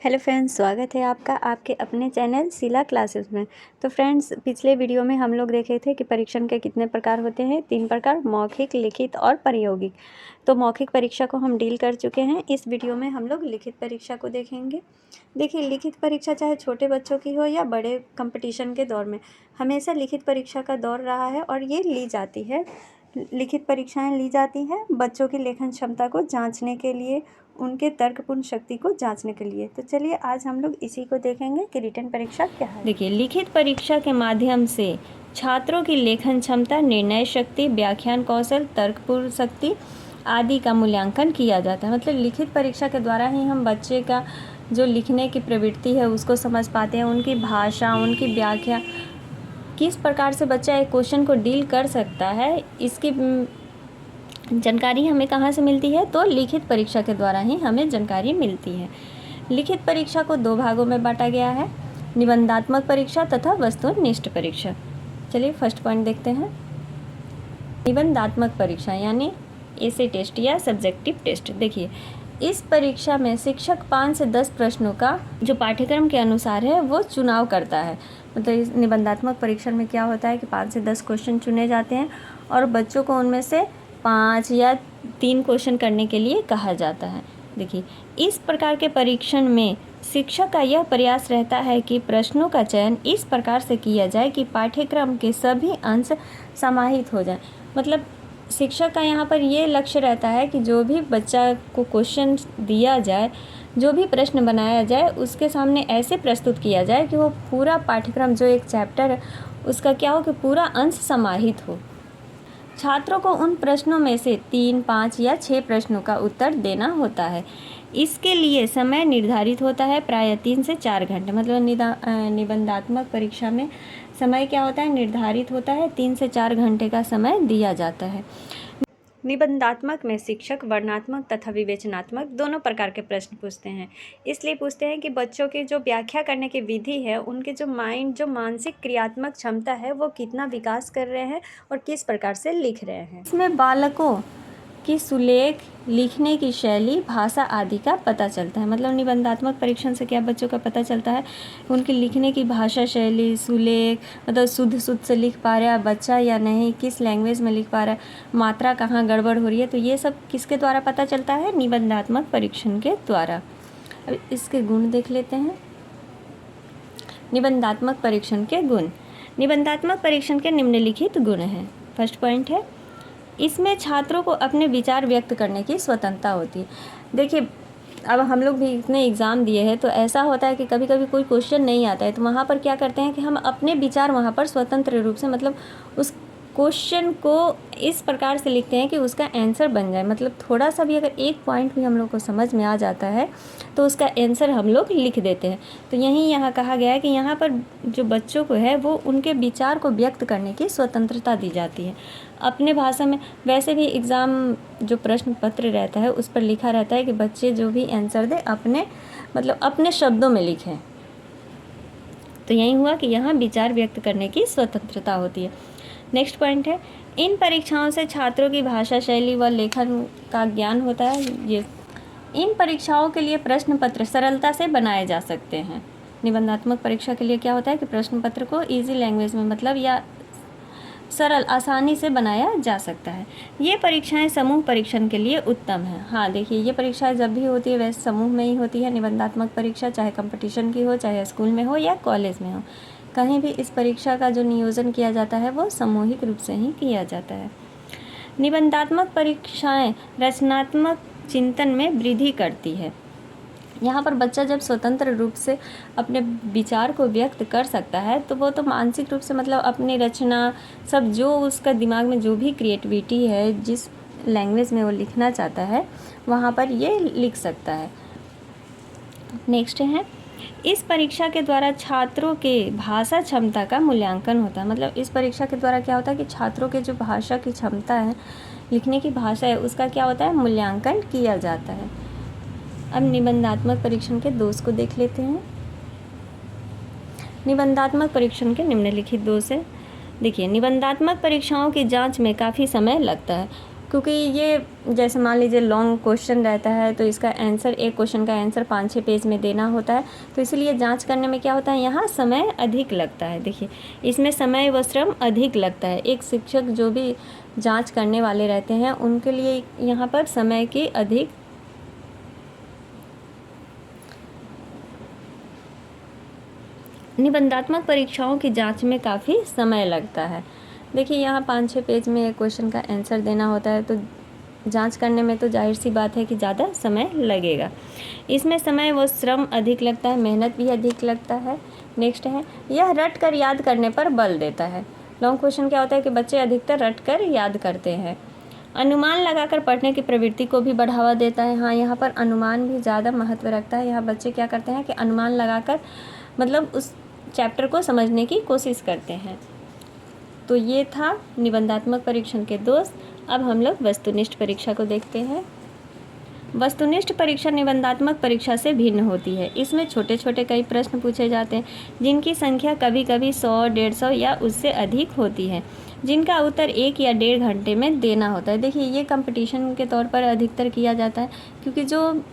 Hello friends, स्वागत है आपका आपके अपने चैनल शीला क्लासेस में। तो फ्रेंड्स, पिछले वीडियो में हम लोग देखे थे कि परीक्षण के कितने प्रकार होते हैं। 3 प्रकार, मौखिक, लिखित और प्रायोगिक। तो मौखिक परीक्षा को हम डील कर चुके हैं। इस वीडियो में हम लोग लिखित परीक्षा को देखेंगे। देखिए, लिखित परीक्षा चाहे छोटे बच्चों की हो या बड़े कंपटीशन के दौर में, हमेशा लिखित परीक्षा का दौर रहा है और ये ली जाती है। लिखित परीक्षाएं ली जाती हैं बच्चों की लेखन क्षमता को जांचने के लिए, उनके तर्कपूर्ण शक्ति को जांचने के लिए। तो चलिए आज हम लोग इसी को देखेंगे कि रिटन परीक्षा क्या है। देखिए, लिखित परीक्षा के माध्यम से छात्रों की लेखन क्षमता, निर्णय शक्ति, व्याख्यान कौशल, तर्कपूर्ण शक्ति आदि का मूल्यांकन किया जाता है। मतलब लिखित परीक्षा के द्वारा ही हम बच्चे का जो लिखने की प्रवृत्ति है उसको समझ पाते हैं, उनकी भाषा, उनकी व्याख्या, किस प्रकार से बच्चा एक क्वेश्चन को डील कर सकता है, इसकी जानकारी हमें कहाँ से मिलती है? तो लिखित परीक्षा के द्वारा ही हमें जानकारी मिलती है। लिखित परीक्षा को 2 भागों में बांटा गया है, निबंधात्मक परीक्षा तथा वस्तुनिष्ठ परीक्षा। चलिए फर्स्ट पॉइंट देखते हैं। निबंधात्मक परीक्षा यानी एसे टेस्ट या सब्जेक्टिव टेस्ट। देखिए, इस परीक्षा में शिक्षक 5 से 10 प्रश्नों का जो पाठ्यक्रम के अनुसार है वो चुनाव करता है। मतलब इस निबंधात्मक परीक्षा में क्या होता है कि 5 से 10 क्वेश्चन चुने जाते हैं और बच्चों को उनमें से 5 या 3 क्वेश्चन करने के लिए कहा जाता है। देखिए, इस प्रकार के परीक्षण में शिक्षक का यह प्रयास रहता है कि प्रश्नों का चयन इस प्रकार से किया जाए कि पाठ्यक्रम के सभी अंश समाहित हो जाएं। मतलब शिक्षक का यहाँ पर ये लक्ष्य रहता है कि जो भी बच्चा को क्वेश्चन दिया जाए, जो भी प्रश्न बनाया जाए, उसके सामने ऐसे प्रस्तुत किया जाए कि वो पूरा पाठ्यक्रम, जो एक चैप्टर है उसका क्या हो कि पूरा अंश समाहित हो। छात्रों को उन प्रश्नों में से 3, 5 या 6 प्रश्नों का उत्तर देना होता है। इसके लिए समय निर्धारित होता है, प्रायः 3 से 4 घंटे। मतलब निबंधात्मक परीक्षा में समय क्या होता है? निर्धारित होता है, 3 से 4 घंटे का समय दिया जाता है। निबंधात्मक में शिक्षक वर्णनात्मक तथा विवेचनात्मक दोनों प्रकार के प्रश्न पूछते हैं। इसलिए पूछते हैं कि बच्चों की जो व्याख्या करने की विधि है, उनके जो मानसिक क्रियात्मक क्षमता है वो कितना विकास कर रहे हैं और किस प्रकार से लिख रहे हैं। इसमें बालकों की सुलेख, लिखने की शैली, भाषा आदि का पता चलता है। मतलब निबंधात्मक परीक्षण से क्या बच्चों का पता चलता है? उनकी लिखने की भाषा शैली, सुलेख, मतलब शुद्ध से लिख पा रहा है बच्चा या नहीं, किस लैंग्वेज में लिख पा रहा है, मात्रा कहाँ गड़बड़ हो रही है, तो ये सब किसके द्वारा पता चलता है? निबंधात्मक परीक्षण के द्वारा। अब इसके गुण देख लेते हैं। निबंधात्मक परीक्षण के गुण। निबंधात्मक परीक्षण के निम्नलिखित गुण हैं। फर्स्ट पॉइंट है, इसमें छात्रों को अपने विचार व्यक्त करने की स्वतंत्रता होती है। देखिए, अब हम लोग भी इतने एग्ज़ाम दिए हैं तो ऐसा होता है कि कभी कभी कोई क्वेश्चन नहीं आता है, तो वहाँ पर क्या करते हैं कि हम अपने विचार वहाँ पर स्वतंत्र रूप से, मतलब उस क्वेश्चन को इस प्रकार से लिखते हैं कि उसका आंसर बन जाए। मतलब थोड़ा सा भी अगर एक पॉइंट भी हम लोग को समझ में आ जाता है तो उसका आंसर हम लोग लिख देते हैं। तो यहाँ कहा गया है कि यहाँ पर जो बच्चों को है वो उनके विचार को व्यक्त करने की स्वतंत्रता दी जाती है अपने भाषा में। वैसे भी एग्ज़ाम जो प्रश्न पत्र रहता है उस पर लिखा रहता है कि बच्चे जो भी आंसर दे अपने शब्दों में लिखें। तो यही हुआ कि यहाँ विचार व्यक्त करने की स्वतंत्रता होती है। नेक्स्ट पॉइंट है, इन परीक्षाओं से छात्रों की भाषा शैली व लेखन का ज्ञान होता है। ये इन परीक्षाओं के लिए प्रश्न पत्र सरलता से बनाए जा सकते हैं। निबंधात्मक परीक्षा के लिए क्या होता है कि प्रश्न पत्र को इजी लैंग्वेज में, मतलब या सरल, आसानी से बनाया जा सकता है। ये परीक्षाएं समूह परीक्षण के लिए उत्तम है। हाँ देखिए, ये परीक्षाएं जब भी होती है वैसे समूह में ही होती है। निबंधात्मक परीक्षा चाहे कंपटीशन की हो, चाहे स्कूल में हो या कॉलेज में हो, कहीं भी इस परीक्षा का जो नियोजन किया जाता है वो सामूहिक रूप से ही किया जाता है। निबंधात्मक परीक्षाएं रचनात्मक चिंतन में वृद्धि करती है। यहाँ पर बच्चा जब स्वतंत्र रूप से अपने विचार को व्यक्त कर सकता है तो वो तो मानसिक रूप से, मतलब अपनी रचना सब, जो उसका दिमाग में जो भी क्रिएटिविटी है, जिस लैंग्वेज में वो लिखना चाहता है वहाँ पर ये लिख सकता है। नेक्स्ट है, इस परीक्षा के द्वारा छात्रों के भाषा क्षमता का मूल्यांकन होता है। मतलब इस परीक्षा के द्वारा क्या होता है कि छात्रों के जो भाषा की क्षमता है, लिखने की भाषा है, उसका क्या होता है? मूल्यांकन किया जाता है। अब निबंधात्मक परीक्षण के दोष को देख लेते हैं। निबंधात्मक परीक्षण के निम्नलिखित दोष है। देखिए, निबंधात्मक परीक्षाओं की जांच में काफ़ी समय लगता है। क्योंकि ये जैसे मान लीजिए लॉन्ग क्वेश्चन रहता है तो इसका आंसर, एक क्वेश्चन का आंसर 5-6 पेज में देना होता है, तो इसलिए जांच करने में क्या होता है, यहाँ समय अधिक लगता है। देखिए इसमें समय व श्रम अधिक लगता है। एक शिक्षक जो भी जांच करने वाले रहते हैं उनके लिए यहाँ पर समय की अधिक निबंधात्मक परीक्षाओं की जांच में काफ़ी समय लगता है। देखिए यहाँ 5-6 पेज में एक क्वेश्चन का आंसर देना होता है, तो जांच करने में तो जाहिर सी बात है कि ज़्यादा समय लगेगा। इसमें समय व श्रम अधिक लगता है, मेहनत भी अधिक लगता है। नेक्स्ट है, यह रट कर याद करने पर बल देता है। लॉन्ग क्वेश्चन क्या होता है कि बच्चे अधिकतर रट कर याद करते हैं। अनुमान लगाकर पढ़ने की प्रवृत्ति को भी बढ़ावा देता है। हाँ, यहाँ पर अनुमान भी ज़्यादा महत्व रखता है। यहाँ बच्चे क्या करते हैं कि अनुमान लगाकर मतलब उस चैप्टर को समझने की कोशिश करते हैं। तो ये था निबंधात्मक परीक्षण के दोस्त। अब हम लोग वस्तुनिष्ठ परीक्षा को देखते हैं। वस्तुनिष्ठ परीक्षा निबंधात्मक परीक्षा से भिन्न होती है। इसमें छोटे छोटे कई प्रश्न पूछे जाते हैं जिनकी संख्या कभी कभी 100, 150 या उससे अधिक होती है, जिनका उत्तर 1 या 1.5 घंटे में देना होता है। देखिए ये कंपटीशन के तौर पर अधिकतर किया जाता है, क्योंकि जो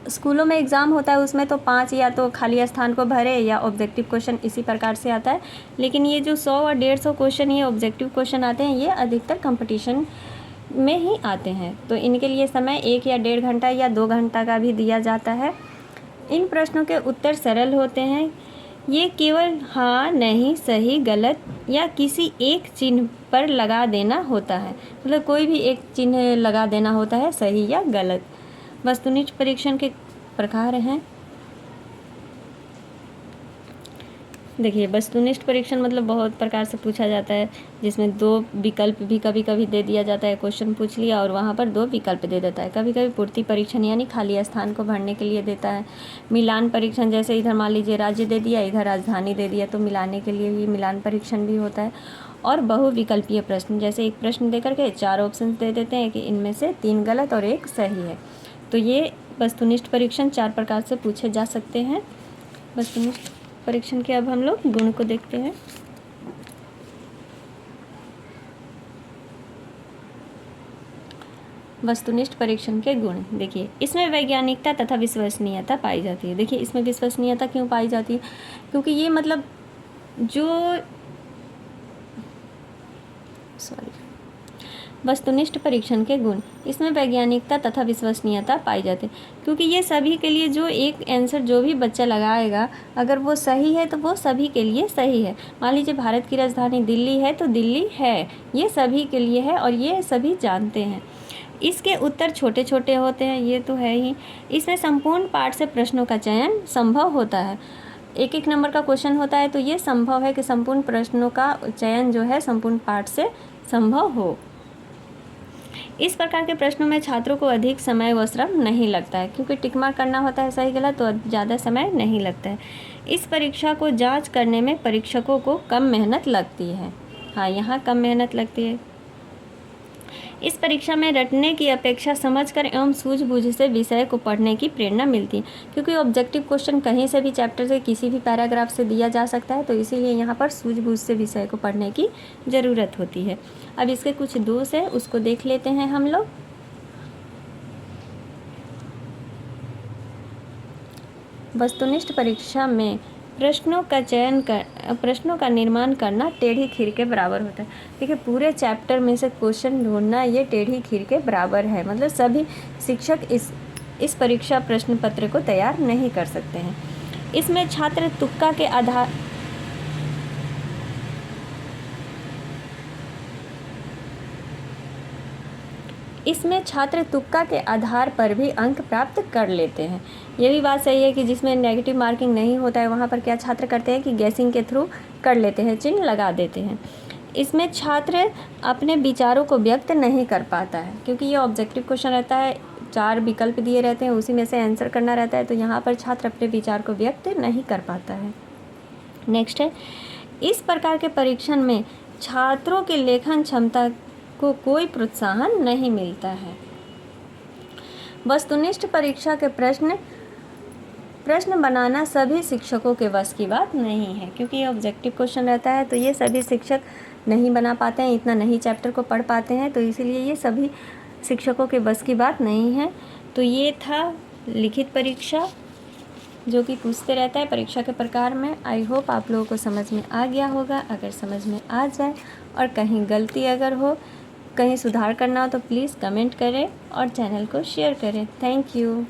स्कूलों में एग्ज़ाम होता है उसमें तो 5 या तो खाली स्थान को भरे या ऑब्जेक्टिव क्वेश्चन इसी प्रकार से आता है। लेकिन ये जो 100 और 150 क्वेश्चन ये ऑब्जेक्टिव क्वेश्चन आते हैं, ये अधिकतर कंपटीशन में ही आते हैं। तो इनके लिए समय 1 या 1.5 घंटा या 2 घंटा का भी दिया जाता है। इन प्रश्नों के उत्तर सरल होते हैं। ये केवल हाँ, नहीं, सही, गलत या किसी एक चिन्ह पर लगा देना होता है। मतलब कोई भी एक चिन्ह लगा देना होता है, सही या गलत। वस्तुनिष्ठ परीक्षण के प्रकार हैं। देखिए वस्तुनिष्ठ परीक्षण मतलब बहुत प्रकार से पूछा जाता है, जिसमें 2 विकल्प भी कभी कभी दे दिया जाता है। क्वेश्चन पूछ लिया और वहाँ पर 2 विकल्प दे देता है। कभी कभी पूर्ति परीक्षण यानी खाली स्थान को भरने के लिए देता है। मिलान परीक्षण, जैसे इधर मान लीजिए राज्य दे दिया, इधर राजधानी दे दिया, तो मिलाने के लिए भी मिलान परीक्षण भी होता है। और बहुविकल्पीय प्रश्न, जैसे एक प्रश्न दे करके 4 ऑप्शन दे देते हैं कि इनमें से 3 गलत और 1 सही है। तो ये वस्तुनिष्ठ परीक्षण 4 प्रकार से पूछे जा सकते हैं। वस्तुनिष्ठ परीक्षण के अब हम लोग गुण को देखते हैं। वस्तुनिष्ठ परीक्षण के गुण देखिए, इसमें वैज्ञानिकता तथा विश्वसनीयता पाई जाती है। देखिए इसमें विश्वसनीयता क्यों पाई जाती है, क्योंकि ये मतलब वस्तुनिष्ठ परीक्षण के गुण, इसमें वैज्ञानिकता तथा विश्वसनीयता पाई जाती है, क्योंकि ये सभी के लिए जो एक आंसर जो भी बच्चा लगाएगा, अगर वो सही है तो वो सभी के लिए सही है। मान लीजिए भारत की राजधानी दिल्ली है तो दिल्ली है, ये सभी के लिए है और ये सभी जानते हैं। इसके उत्तर छोटे छोटे होते हैं, ये तो है ही। इसमें संपूर्ण पाठ से प्रश्नों का चयन संभव होता है। 1-1 नंबर का क्वेश्चन होता है, तो ये संभव है कि संपूर्ण प्रश्नों का चयन जो है संपूर्ण पाठ से संभव हो। इस प्रकार के प्रश्नों में छात्रों को अधिक समय व श्रम नहीं लगता है, क्योंकि टिक मार्क करना होता है सही गलत, तो ज़्यादा समय नहीं लगता है। इस परीक्षा को जांच करने में परीक्षकों को कम मेहनत लगती है। हाँ, यहाँ कम मेहनत लगती है। इस परीक्षा में रटने की अपेक्षा समझकर एवं सूझबूझ से विषय को पढ़ने की प्रेरणा मिलती है, क्योंकि ऑब्जेक्टिव क्वेश्चन कहीं से भी चैप्टर से किसी भी पैराग्राफ से दिया जा सकता है, तो इसीलिए यहाँ पर सूझबूझ से विषय को पढ़ने की ज़रूरत होती है। अब इसके कुछ दोष है, उसको देख लेते हैं हम लोग। वस्तुनिष्ठ परीक्षा में प्रश्नों का निर्माण करना टेढ़ी खीर के बराबर होता है। देखिए पूरे चैप्टर में से क्वेश्चन ढूंढना ये टेढ़ी खीर के बराबर है। मतलब सभी शिक्षक इस परीक्षा प्रश्न पत्र को तैयार नहीं कर सकते हैं। इसमें छात्र तुक्का के आधार पर भी अंक प्राप्त कर लेते हैं। ये भी बात सही है कि जिसमें नेगेटिव मार्किंग नहीं होता है वहाँ पर क्या छात्र करते हैं कि गैसिंग के थ्रू कर लेते हैं, चिन्ह लगा देते हैं। इसमें छात्र अपने विचारों को व्यक्त नहीं कर पाता है, क्योंकि ये ऑब्जेक्टिव क्वेश्चन रहता है, 4 विकल्प दिए रहते हैं, उसी में से आंसर करना रहता है, तो यहाँ पर छात्र अपने विचार को व्यक्त नहीं कर पाता है। नेक्स्ट है, इस प्रकार के परीक्षण में छात्रों की लेखन क्षमता को कोई प्रोत्साहन नहीं मिलता है। वस्तुनिष्ठ परीक्षा के प्रश्न बनाना सभी शिक्षकों के वश की बात नहीं है, क्योंकि ये ऑब्जेक्टिव क्वेश्चन रहता है, तो ये सभी शिक्षक नहीं बना पाते हैं, इतना नहीं चैप्टर को पढ़ पाते हैं, तो इसीलिए ये सभी शिक्षकों के बस की बात नहीं है। तो ये था लिखित परीक्षा जो कि पूछते रहता है परीक्षा के प्रकार में। आई होप आप लोगों को समझ में आ गया होगा। अगर समझ में आ जाए और कहीं गलती अगर हो, कहीं सुधार करना हो तो प्लीज़ कमेंट करें और चैनल को शेयर करें। Thank you.